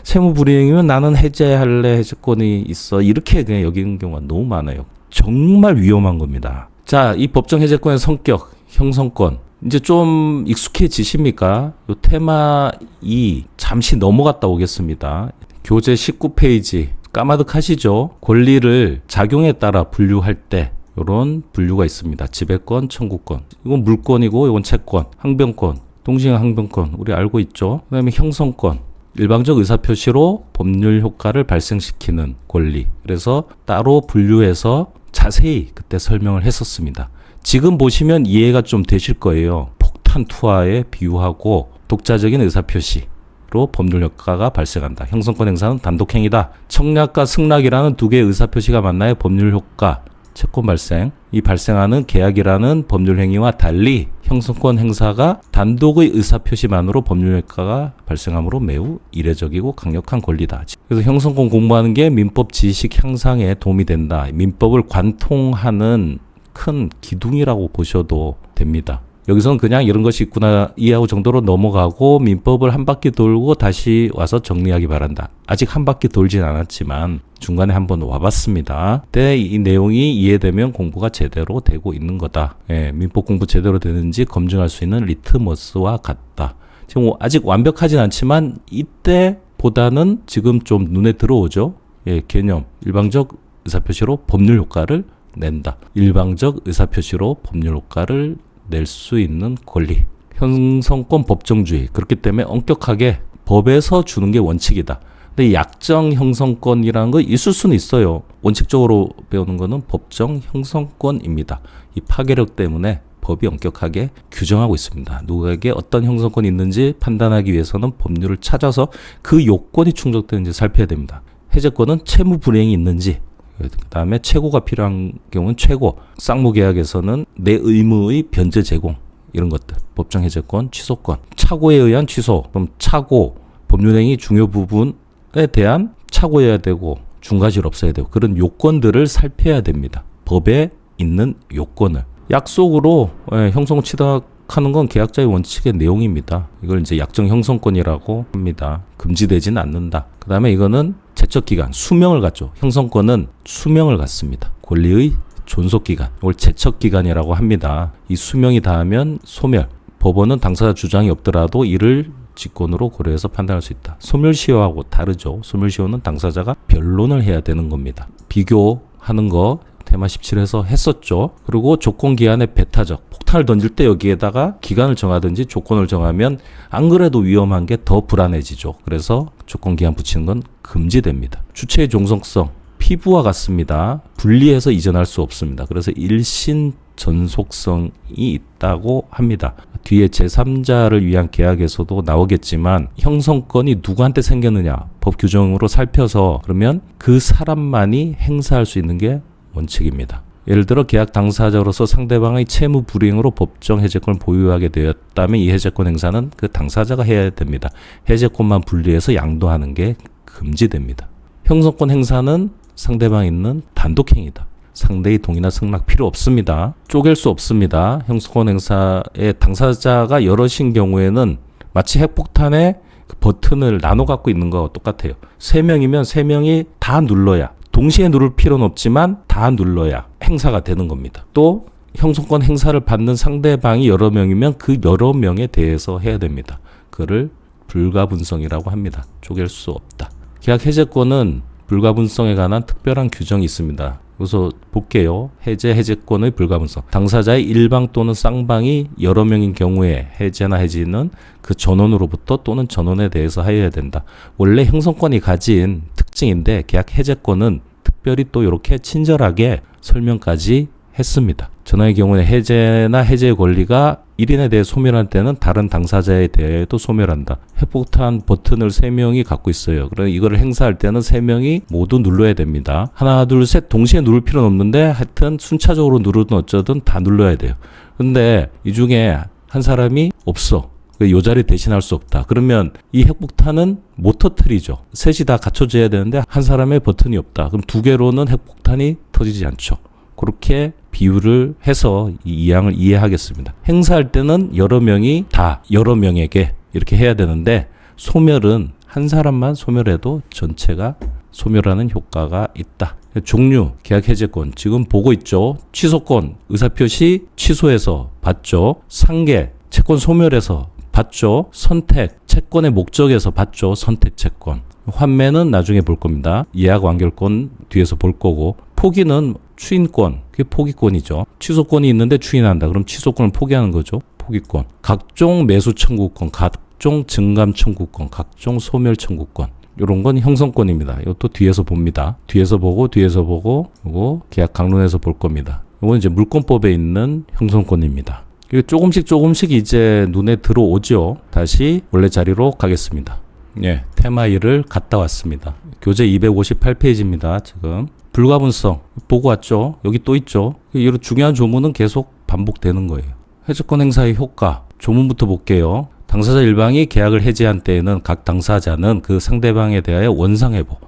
세무불이행이면 나는 해제할래, 해제권이 있어, 이렇게 그냥 여기는 경우가 너무 많아요. 정말 위험한 겁니다. 자, 이 법정 해제권의 성격, 형성권 이제 좀 익숙해지십니까? 요 테마 2 잠시 넘어갔다 오겠습니다. 교재 19페이지 까마득하시죠? 권리를 작용에 따라 분류할 때 이런 분류가 있습니다. 지배권, 청구권. 이건 물권이고 이건 채권, 항변권, 동시행 항변권 우리 알고 있죠? 그 다음에 형성권. 일방적 의사표시로 법률 효과를 발생시키는 권리. 그래서 따로 분류해서 자세히 그때 설명을 했었습니다. 지금 보시면 이해가 좀 되실 거예요. 폭탄 투하에 비유하고 독자적인 의사표시로 법률 효과가 발생한다. 형성권 행사는 단독행위다. 청약과 승낙이라는 두 개의 의사표시가 만나야 법률 효과, 채권 발생. 이 발생하는 계약이라는 법률 행위와 달리 형성권 행사가 단독의 의사표시만으로 법률 효과가 발생하므로 매우 이례적이고 강력한 권리다. 그래서 형성권 공부하는 게 민법 지식 향상에 도움이 된다. 민법을 관통하는 큰 기둥이라고 보셔도 됩니다. 여기서는 그냥 이런 것이 있구나 이해하고 정도로 넘어가고 민법을 한 바퀴 돌고 다시 와서 정리하기 바란다. 아직 한 바퀴 돌진 않았지만 중간에 한번 와봤습니다. 그때 이 내용이 이해되면 공부가 제대로 되고 있는 거다. 예, 민법 공부 제대로 되는지 검증할 수 있는 리트머스와 같다. 지금 아직 완벽하진 않지만 이때보다는 지금 좀 눈에 들어오죠. 예, 개념, 일방적 의사표시로 법률 효과를 낸다. 일방적 의사표시로 법률 효과를 낼 수 있는 권리. 형성권 법정주의. 그렇기 때문에 엄격하게 법에서 주는 게 원칙이다. 근데 약정 형성권이라는 거 있을 수는 있어요. 원칙적으로 배우는 거는 법정 형성권입니다. 이 파괴력 때문에 법이 엄격하게 규정하고 있습니다. 누구에게 어떤 형성권이 있는지 판단하기 위해서는 법률을 찾아서 그 요건이 충족되는지 살펴야 됩니다. 해제권은 채무 불이행이 있는지, 그 다음에 최고가 필요한 경우는 최고, 쌍무계약에서는 내 의무의 변제 제공, 이런 것들, 법정 해제권, 취소권, 착오에 의한 취소, 그럼 착오, 법률행위 중요 부분에 대한 착오여야 되고 중과실 없어야 되고 그런 요건들을 살펴야 됩니다. 법에 있는 요건을. 약속으로 형성 취득하는 건 계약자의 원칙의 내용입니다. 이걸 이제 약정 형성권이라고 합니다. 금지되지는 않는다. 그 다음에 이거는 제척기간, 수명을 갖죠. 형성권은 수명을 갖습니다. 권리의 존속기간, 이걸 제척기간이라고 합니다. 이 수명이 닿으면 소멸, 법원은 당사자 주장이 없더라도 이를 직권으로 고려해서 판단할 수 있다. 소멸시효하고 다르죠. 소멸시효는 당사자가 변론을 해야 되는 겁니다. 비교하는 거 테마 17에서 했었죠. 그리고 조건기한의 배타적, 폭탄을 던질 때 여기에다가 기간을 정하든지 조건을 정하면 안 그래도 위험한 게 더 불안해지죠. 그래서 조건기한 붙이는 건 금지됩니다. 주체의 종속성, 피부와 같습니다. 분리해서 이전할 수 없습니다. 그래서 일신 전속성이 있다고 합니다. 뒤에 제3자를 위한 계약에서도 나오겠지만 형성권이 누구한테 생겼느냐 법 규정으로 살펴서 그러면 그 사람만이 행사할 수 있는 게 원칙입니다. 예를 들어 계약 당사자로서 상대방의 채무 불이행으로 법정 해제권을 보유하게 되었다면 이 해제권 행사는 그 당사자가 해야 됩니다. 해제권만 분리해서 양도하는 게 금지됩니다. 형성권 행사는 상대방이 있는 단독행위다. 상대의 동의나 승낙 필요 없습니다. 쪼갤 수 없습니다. 형성권 행사의 당사자가 여럿인 경우에는 마치 핵폭탄의 그 버튼을 나눠 갖고 있는 거와 똑같아요. 3명이면 3명이 다 눌러야, 동시에 누를 필요는 없지만 다 눌러야 행사가 되는 겁니다. 또 형성권 행사를 받는 상대방이 여러 명이면 그 여러 명에 대해서 해야 됩니다. 그거를 불가분성이라고 합니다. 쪼갤 수 없다. 계약 해제권은 불가분성에 관한 특별한 규정이 있습니다. 그래서 볼게요. 해제권의 불가분성. 당사자의 일방 또는 쌍방이 여러 명인 경우에 해제나 해지는 그 전원으로부터 또는 전원에 대해서 하여야 된다. 원래 형성권이 가진 특징인데 계약 해제권은 특별히 또 이렇게 친절하게 설명까지 했습니다. 전화의 경우에 해제나 해제의 권리가 1인에 대해 소멸할 때는 다른 당사자에 대해도 소멸한다. 핵폭탄 버튼을 3명이 갖고 있어요. 그래서 이거를 행사할 때는 3명이 모두 눌러야 됩니다. 하나, 둘, 셋 동시에 누를 필요는 없는데 하여튼 순차적으로 누르든 어쩌든 다 눌러야 돼요. 근데 이 중에 한 사람이 없어. 요 자리 대신할 수 없다. 그러면 이 핵폭탄은 못 터뜨리죠. 셋이 다 갖춰져야 되는데 한 사람의 버튼이 없다. 그럼 2개로는 핵폭탄이 터지지 않죠. 그렇게 비유를 해서 이 이항을 이해하겠습니다. 행사할 때는 여러 명이 다 여러 명에게 이렇게 해야 되는데 소멸은 한 사람만 소멸해도 전체가 소멸하는 효과가 있다. 종류, 계약 해제권 지금 보고 있죠. 취소권, 의사표시 취소해서 받죠. 상계, 채권 소멸해서 받죠. 선택, 채권의 목적에서 받죠. 선택 채권. 환매는 나중에 볼 겁니다. 예약 완결권 뒤에서 볼 거고, 포기는 추인권, 그게 포기권이죠. 취소권이 있는데 추인한다. 그럼 취소권을 포기하는 거죠. 포기권. 각종 매수 청구권, 각종 증감 청구권, 각종 소멸 청구권. 요런 건 형성권입니다. 이것도 뒤에서 봅니다. 뒤에서 보고, 요거 계약 강론에서 볼 겁니다. 요건 이제 물권법에 있는 형성권입니다. 조금씩 이제 눈에 들어오죠. 다시 원래 자리로 가겠습니다. 예, 테마 1을 갔다 왔습니다. 교재 258페이지입니다. 지금 불가분성 보고 왔죠. 여기 또 있죠. 이런 중요한 조문은 계속 반복되는 거예요. 해제권 행사의 효과 조문부터 볼게요. 당사자 일방이 계약을 해지한 때에는 각 당사자는 그 상대방에 대하여 원상회복,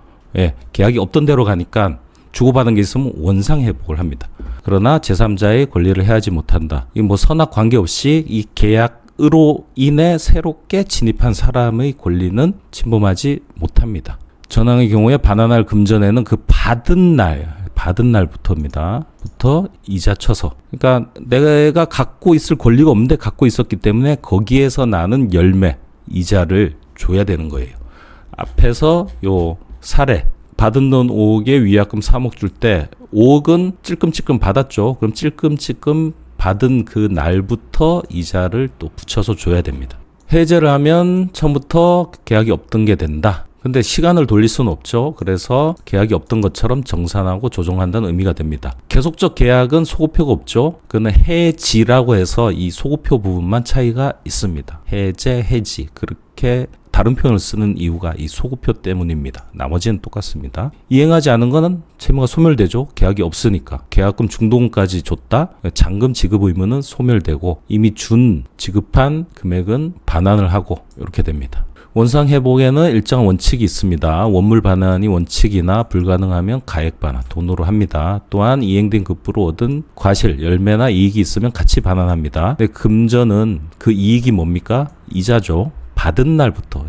계약이 없던 대로 가니까 주고받은 게 있으면 원상회복을 합니다. 그러나 제3자의 권리를 해하지 못한다. 이 뭐 선악 관계없이 이 계약으로 인해 새롭게 진입한 사람의 권리는 침범하지 못합니다. 전항의 경우에 반환할 금전에는 그 받은 날부터입니다. 부터 이자 쳐서. 그러니까 내가 갖고 있을 권리가 없는데 갖고 있었기 때문에 거기에서 나는 열매, 이자를 줘야 되는 거예요. 앞에서 요 사례, 받은 돈 5억에 위약금 3억 줄 때 5억은 찔끔찔끔 받았죠. 그럼 찔끔찔끔 받은 그 날부터 이자를 또 붙여서 줘야 됩니다. 해제를 하면 처음부터 계약이 없던 게 된다. 근데 시간을 돌릴 수는 없죠. 그래서 계약이 없던 것처럼 정산하고 조정한다는 의미가 됩니다. 계속적 계약은 소급표가 없죠. 그는 해지라고 해서 이 소급표 부분만 차이가 있습니다. 해제, 해지 그렇게 다른 표현을 쓰는 이유가 이 소급표 때문입니다. 나머지는 똑같습니다. 이행하지 않은 거는 채무가 소멸되죠. 계약이 없으니까. 계약금 중도금까지 줬다. 잔금 지급 의무는 소멸되고 이미 지급한 금액은 반환을 하고 이렇게 됩니다. 원상회복에는 일정한 원칙이 있습니다. 원물 반환이 원칙이나 불가능하면 가액 반환, 돈으로 합니다. 또한 이행된 급부로 얻은 과실, 열매나 이익이 있으면 같이 반환합니다. 근데 금전은 그 이익이 뭡니까? 이자죠. 받은 날부터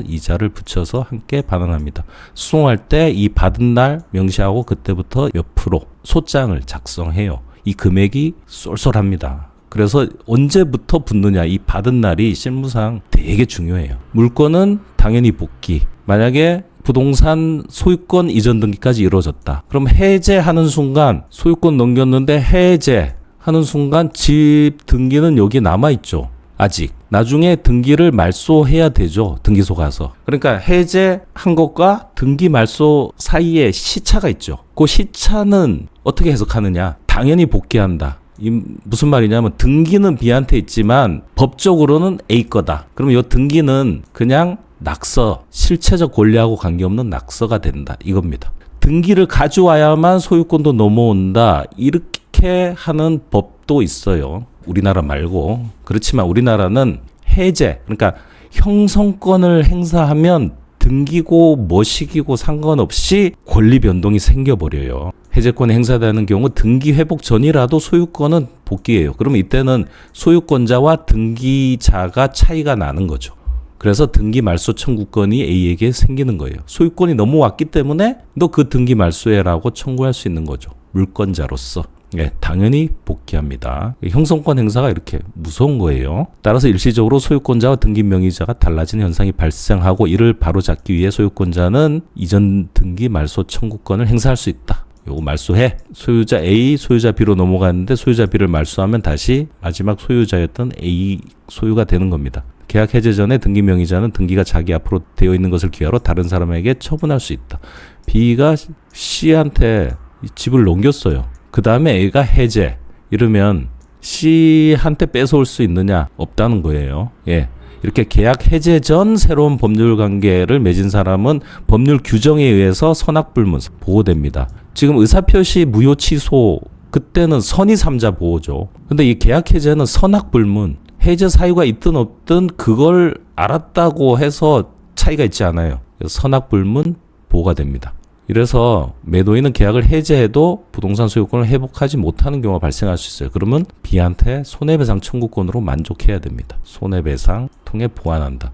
이자를 붙여서 함께 반환합니다. 수송할 때 이 받은 날 명시하고 그때부터 몇 프로 소장을 작성해요. 이 금액이 쏠쏠합니다. 그래서 언제부터 붙느냐, 이 받은 날이 실무상 되게 중요해요. 물건은 당연히 복귀. 만약에 부동산 소유권 이전 등기까지 이루어졌다. 그럼 해제하는 순간 소유권 넘겼는데 해제하는 순간 집 등기는 여기 남아있죠. 아직 나중에 등기를 말소해야 되죠. 등기소 가서. 그러니까 해제한 것과 등기 말소 사이에 시차가 있죠. 그 시차는 어떻게 해석하느냐? 당연히 복귀한다. 이 무슨 말이냐면 등기는 B한테 있지만 법적으로는 A 거다. 그러면 이 등기는 그냥 낙서, 실체적 권리하고 관계없는 낙서가 된다. 이겁니다. 등기를 가져와야만 소유권도 넘어온다. 이렇게 하는 법도 있어요. 우리나라 말고. 그렇지만 우리나라는 해제, 그러니까 형성권을 행사하면 등기고 뭐시기고 상관없이 권리 변동이 생겨버려요. 해제권이 행사되는 경우 등기 회복 전이라도 소유권은 복귀해요. 그러면 이때는 소유권자와 등기자가 차이가 나는 거죠. 그래서 등기 말소 청구권이 A에게 생기는 거예요. 소유권이 넘어왔기 때문에 너 그 등기 말소해라고 청구할 수 있는 거죠. 물권자로서. 예, 당연히 복귀합니다. 형성권 행사가 이렇게 무서운 거예요. 따라서 일시적으로 소유권자와 등기 명의자가 달라지는 현상이 발생하고 이를 바로잡기 위해 소유권자는 이전 등기 말소 청구권을 행사할 수 있다. 요거 말소해. 소유자 A, 소유자 B로 넘어갔는데 소유자 B를 말소하면 다시 마지막 소유자였던 A 소유가 되는 겁니다. 계약 해제 전에 등기 명의자는 등기가 자기 앞으로 되어 있는 것을 기하로 다른 사람에게 처분할 수 있다. B가 C한테 집을 넘겼어요. 그 다음에 A가 해제. 이러면 C한테 뺏어올 수 있느냐? 없다는 거예요. 예. 이렇게 계약 해제 전 새로운 법률 관계를 맺은 사람은 법률 규정에 의해서 선악불문 보호됩니다. 지금 의사표시 무효 취소 그때는 선의 삼자 보호죠. 근데 이 계약 해제는 선악불문 해제 사유가 있든 없든 그걸 알았다고 해서 차이가 있지 않아요. 선악불문 보호가 됩니다. 이래서 매도인은 계약을 해제해도 부동산 소유권을 회복하지 못하는 경우가 발생할 수 있어요. 그러면 B한테 손해배상 청구권으로 만족해야 됩니다. 손해배상 통해 보완한다.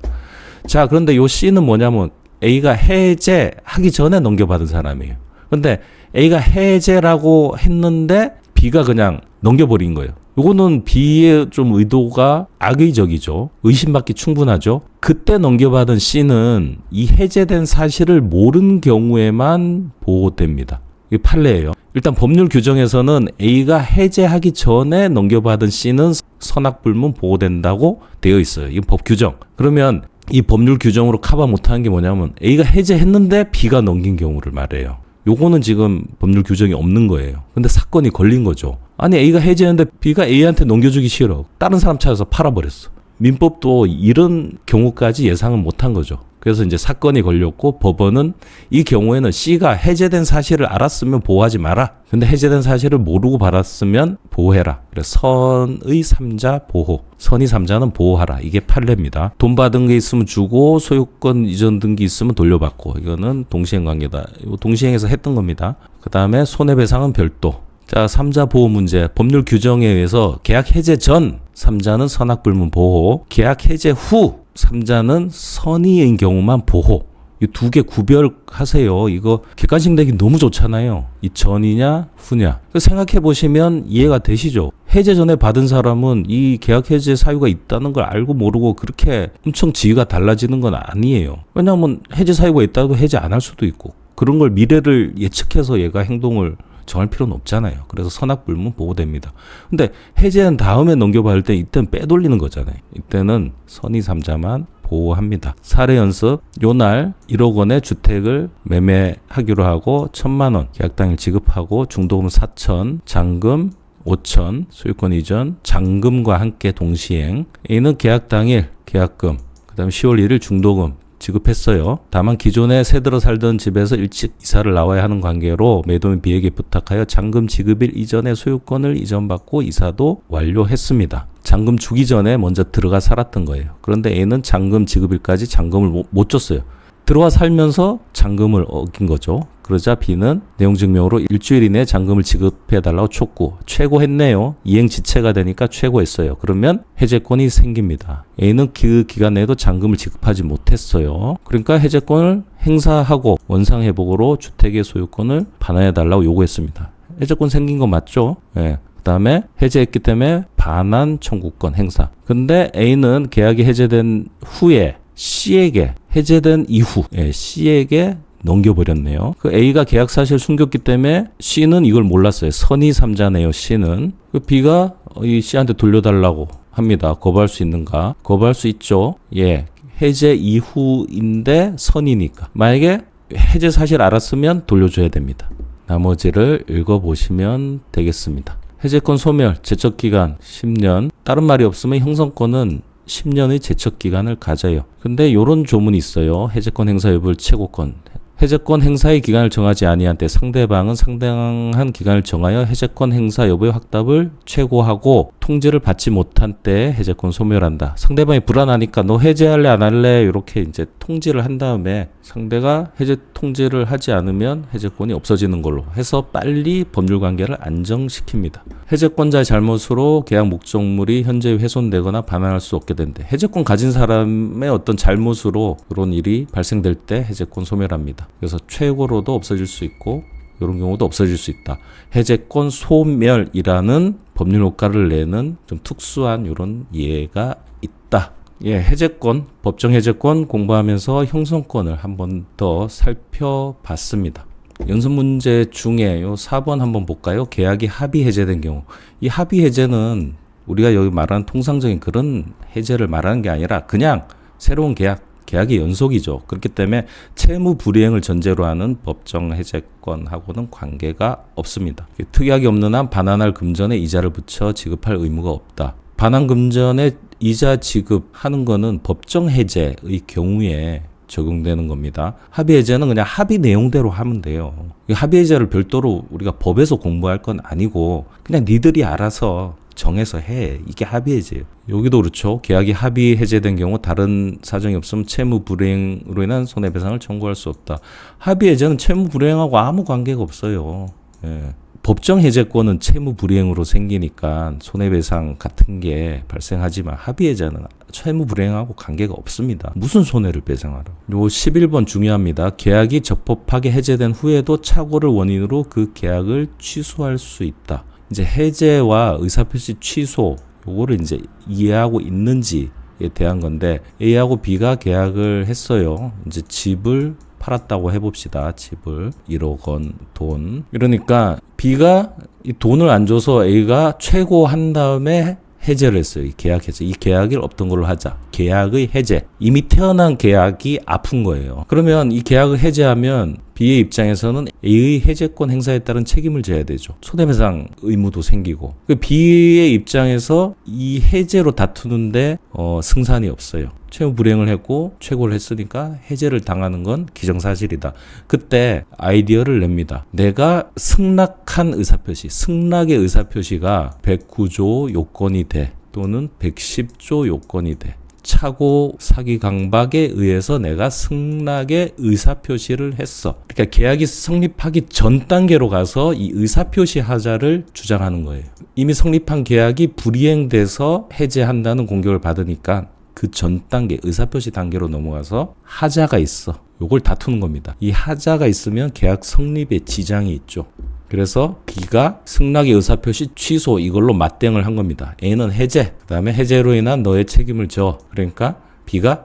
자, 그런데 요 C는 뭐냐면 A가 해제하기 전에 넘겨받은 사람이에요. 근데 A가 해제라고 했는데 B가 그냥 넘겨버린 거예요. 요거는 B의 좀 의도가 악의적이죠. 의심받기 충분하죠. 그때 넘겨받은 C는 이 해제된 사실을 모른 경우에만 보호됩니다. 이게 판례예요. 일단 법률 규정에서는 A가 해제하기 전에 넘겨받은 C는 선악불문 보호된다고 되어 있어요. 이건 법 규정. 그러면 이 법률 규정으로 커버 못하는 게 뭐냐면 A가 해제했는데 B가 넘긴 경우를 말해요. 요거는 지금 법률 규정이 없는 거예요. 근데 사건이 걸린 거죠. 아니 A가 해제했는데 B가 A한테 넘겨주기 싫어. 다른 사람 찾아서 팔아버렸어. 민법도 이런 경우까지 예상은 못한 거죠. 그래서 이제 사건이 걸렸고 법원은 이 경우에는 C가 해제된 사실을 알았으면 보호하지 마라. 근데 해제된 사실을 모르고 받았으면 보호해라. 그래서 선의 삼자 보호. 선의 삼자는 보호하라. 이게 판례입니다. 돈 받은 게 있으면 주고 소유권 이전 등기 있으면 돌려받고. 이거는 동시행 관계다. 이거 동시행해서 했던 겁니다. 그 다음에 손해배상은 별도. 자, 삼자 보호 문제. 법률 규정에 의해서 계약 해제 전 삼자는 선악불문 보호, 계약 해제 후 삼자는 선의인 경우만 보호. 이 두 개 구별하세요. 이거 객관식 내기 너무 좋잖아요. 이 전이냐 후냐. 생각해 보시면 이해가 되시죠? 해제 전에 받은 사람은 이 계약 해제 사유가 있다는 걸 알고 모르고 그렇게 엄청 지위가 달라지는 건 아니에요. 왜냐하면 해제 사유가 있다고 해제 안 할 수도 있고 그런 걸 미래를 예측해서 얘가 행동을 정할 필요는 없잖아요. 그래서 선악불문 보호됩니다. 근데 해제한 다음에 넘겨받을 때 이때는 빼돌리는 거잖아요. 이때는 선의 삼자만 보호합니다. 사례 연습. 요날 1억 원의 주택을 매매하기로 하고 1,000만 원 계약 당일 지급하고 중도금 4천, 잔금 5천, 소유권 이전, 잔금과 함께 동시행. A는 계약 당일 계약금, 그 다음에 10월 1일 중도금 지급했어요. 다만 기존에 새들어 살던 집에서 일찍 이사를 나와야 하는 관계로 매도인 B에게 부탁하여 잔금 지급일 이전에 소유권을 이전받고 이사도 완료했습니다. 잔금 주기 전에 먼저 들어가 살았던 거예요. 그런데 A는 잔금 지급일까지 잔금을 못 줬어요. 들어와 살면서 잔금을 어긴 거죠. 그러자 B는 내용증명으로 일주일 이내에 잔금을 지급해달라고 촉구. 최고했네요. 이행지체가 되니까 최고했어요. 그러면 해제권이 생깁니다. A는 그 기간 내에도 잔금을 지급하지 못했어요. 그러니까 해제권을 행사하고 원상회복으로 주택의 소유권을 반환해달라고 요구했습니다. 해제권 생긴 거 맞죠? 예. 그 다음에 해제했기 때문에 반환 청구권 행사. 근데 A는 계약이 해제된 후에 C에게 해제된 이후 C에게 넘겨버렸네요. 그 A가 계약 사실 숨겼기 때문에 C는 이걸 몰랐어요. 선의 삼자네요. C는. 그 B가 이 C한테 돌려달라고 합니다. 거부할 수 있는가? 거부할 수 있죠. 예. 해제 이후인데 선이니까. 만약에 해제 사실 알았으면 돌려줘야 됩니다. 나머지를 읽어보시면 되겠습니다. 해제권 소멸, 제척기간 10년. 다른 말이 없으면 형성권은 10년의 제척기간을 가져요. 근데 요런 조문이 있어요. 해제권 행사 여부를 최고권. 해제권 행사의 기간을 정하지 아니한 때 상대방은 상당한 기간을 정하여 해제권 행사 여부의 확답을 최고하고 통지를 받지 못한 때 해제권 소멸한다. 상대방이 불안하니까 너 해제할래 안 할래 이렇게 이제 통지를 한 다음에 상대가 해제 통지를 하지 않으면 해제권이 없어지는 걸로 해서 빨리 법률 관계를 안정시킵니다. 해제권자의 잘못으로 계약 목적물이 현재 훼손되거나 반환할 수 없게 된대. 해제권 가진 사람의 어떤 잘못으로 그런 일이 발생될 때 해제권 소멸합니다. 그래서 최고로도 없어질 수 있고 이런 경우도 없어질 수 있다. 해제권 소멸이라는 법률 효과를 내는 좀 특수한 이런 예가 있다. 예, 해제권, 법정 해제권 공부하면서 형성권을 한 번 더 살펴봤습니다. 연습 문제 중에 요 4번 한번 볼까요? 계약이 합의 해제된 경우. 이 합의 해제는 우리가 여기 말하는 통상적인 그런 해제를 말하는 게 아니라 그냥 새로운 계약의 연속이죠. 그렇기 때문에 채무 불이행을 전제로 하는 법정 해제권하고는 관계가 없습니다. 특약이 없는 한 반환할 금전에 이자를 붙여 지급할 의무가 없다. 반환 금전에 이자 지급하는 거는 법정 해제의 경우에 적용되는 겁니다. 합의 해제는 그냥 합의 내용대로 하면 돼요. 합의 해제를 별도로 우리가 법에서 공부할 건 아니고 그냥 니들이 알아서 정해서 해. 이게 합의 해제예요. 여기도 그렇죠. 계약이 합의 해제된 경우 다른 사정이 없으면 채무 불이행으로 인한 손해배상을 청구할 수 없다. 합의 해제는 채무 불이행하고 아무 관계가 없어요. 예. 법정 해제권은 채무 불이행으로 생기니까 손해배상 같은 게 발생하지만 합의 해제는 채무 불이행하고 관계가 없습니다. 무슨 손해를 배상하라. 요 11번 중요합니다. 계약이 적법하게 해제된 후에도 착오를 원인으로 그 계약을 취소할 수 있다. 이제 해제와 의사표시 취소 요거를 이제 이해하고 있는지에 대한 건데 A하고 B가 계약을 했어요. 이제 집을 팔았다고 해봅시다. 집을 1억 원 돈. 이러니까 B가 이 돈을 안 줘서 A가 최고한 다음에 해제를 했어요. 이 계약 해제. 이 계약을 없던 걸로 하자. 계약의 해제. 이미 태어난 계약이 아픈 거예요. 그러면 이 계약을 해제하면 B의 입장에서는 A의 해제권 행사에 따른 책임을 져야 되죠. 손해배상 의무도 생기고. B의 입장에서 이 해제로 다투는데 승산이 없어요. 채무 불이행을 했고 최고를 했으니까 해제를 당하는 건 기정사실이다. 그때 아이디어를 냅니다. 내가 승낙한 의사표시, 승낙의 의사표시가 109조 요건이 돼 또는 110조 요건이 돼. 착오 사기 강박에 의해서 내가 승낙의 의사표시를 했어. 그러니까 계약이 성립하기 전 단계로 가서 이 의사표시 하자를 주장하는 거예요. 이미 성립한 계약이 불이행돼서 해제한다는 공격을 받으니까 그 전 단계 의사표시 단계로 넘어가서 하자가 있어. 요걸 다투는 겁니다. 이 하자가 있으면 계약 성립에 지장이 있죠. 그래서 B가 승낙의 의사표시 취소 이걸로 맞대응을 한 겁니다. A는 해제, 그 다음에 해제로 인한 너의 책임을 져. 그러니까 B가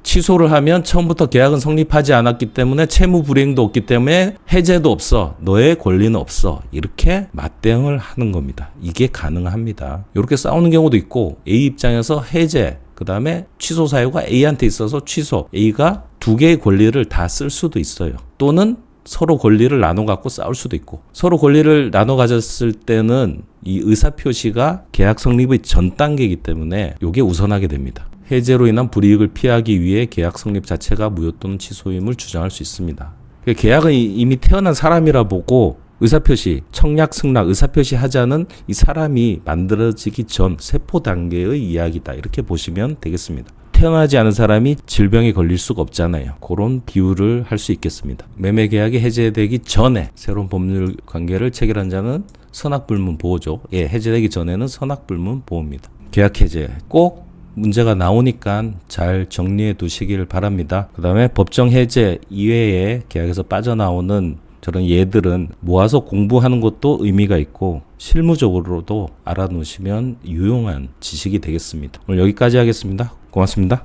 취소를 하면 처음부터 계약은 성립하지 않았기 때문에 채무 불이행도 없기 때문에 해제도 없어. 너의 권리는 없어. 이렇게 맞대응을 하는 겁니다. 이게 가능합니다. 이렇게 싸우는 경우도 있고 A 입장에서 해제, 그 다음에 취소 사유가 A한테 있어서 취소. A가 두 개의 권리를 다 쓸 수도 있어요. 또는 서로 권리를 나눠 갖고 싸울 수도 있고 서로 권리를 나눠 가졌을 때는 이 의사표시가 계약 성립의 전 단계이기 때문에 이게 우선하게 됩니다. 해제로 인한 불이익을 피하기 위해 계약 성립 자체가 무효 또는 취소임을 주장할 수 있습니다. 계약은 이미 태어난 사람이라 보고 의사표시, 청약, 승낙, 의사표시 하자는 이 사람이 만들어지기 전 세포 단계의 이야기다. 이렇게 보시면 되겠습니다. 태어나지 않은 사람이 질병에 걸릴 수가 없잖아요. 그런 비유를 할 수 있겠습니다. 매매 계약이 해제되기 전에 새로운 법률 관계를 체결한 자는 선악불문 보호죠. 예, 해제되기 전에는 선악불문 보호입니다. 계약 해제 꼭 문제가 나오니까 잘 정리해 두시길 바랍니다. 그 다음에 법정 해제 이외에 계약에서 빠져나오는 저런 예들은 모아서 공부하는 것도 의미가 있고 실무적으로도 알아놓으시면 유용한 지식이 되겠습니다. 오늘 여기까지 하겠습니다. 고맙습니다.